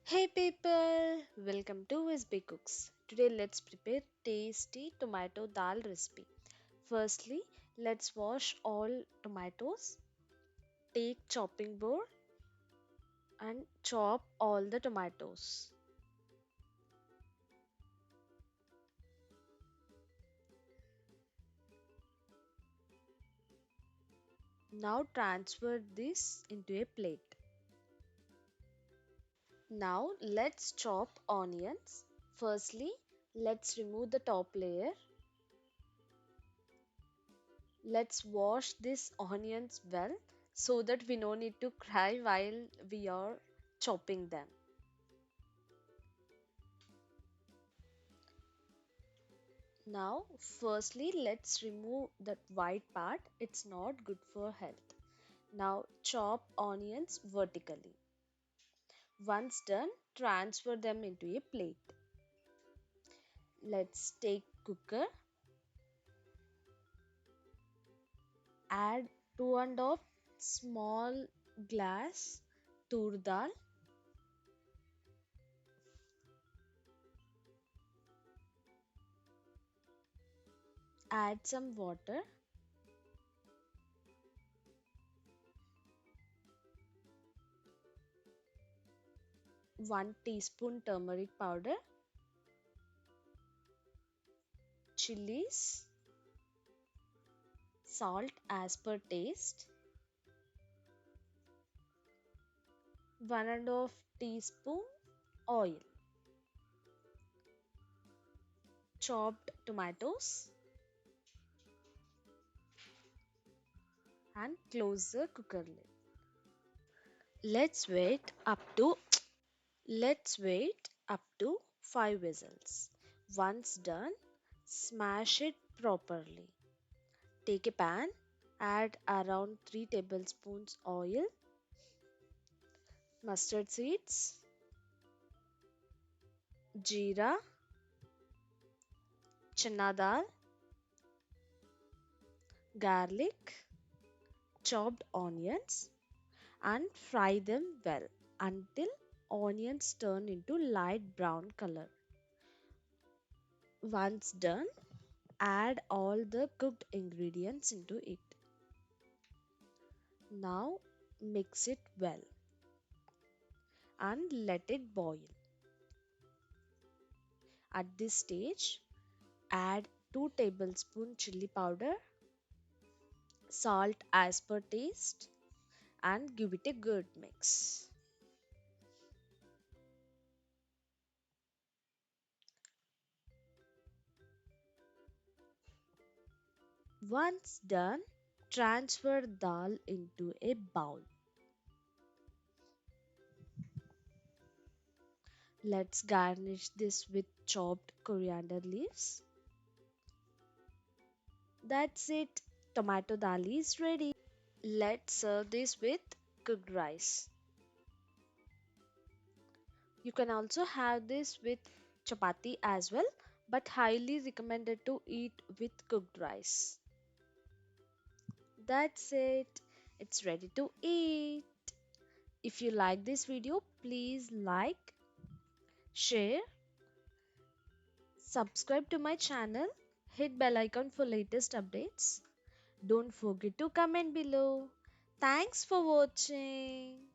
Hey people, welcome to SBCOOKS. Today let's prepare tasty tomato dal recipe. Firstly, let's wash all tomatoes. Take chopping board and chop all the tomatoes. Now transfer this into a plate. Now let's chop onions. Firstly, let's remove the top layer. Let's wash these onions well so that we no need to cry while we are chopping them. Now, firstly, let's remove that white part. It's not good for health. Now, chop onions vertically. Once done, transfer them into a plate. Let's take cooker, add 2.5 small glass tur dal, add some water, 1 teaspoon turmeric powder, chilies, salt as per taste, 1.5 teaspoon oil, chopped tomatoes, and close the cooker lid. Let's wait up to let's wait up to 5 whistles. Once done, smash it properly. Take a pan, add around 3 tablespoons oil, mustard seeds, jeera, chana dal, garlic, chopped onions, and fry them well until onions turn into light brown color. Once done, add all the cooked ingredients into it. Now mix it well and let it boil. At this stage, add 2 tablespoon chili powder, salt as per taste, and give it a good mix. Once done, transfer dal into a bowl. Let's garnish this with chopped coriander leaves. That's it. Tomato dal is ready. Let's serve this with cooked rice. You can also have this with chapati as well, but highly recommended to eat with cooked rice. That's it. It's ready to eat. If you like this video, please like, share, subscribe to my channel, hit bell icon for latest updates. Don't forget to comment below. Thanks for watching.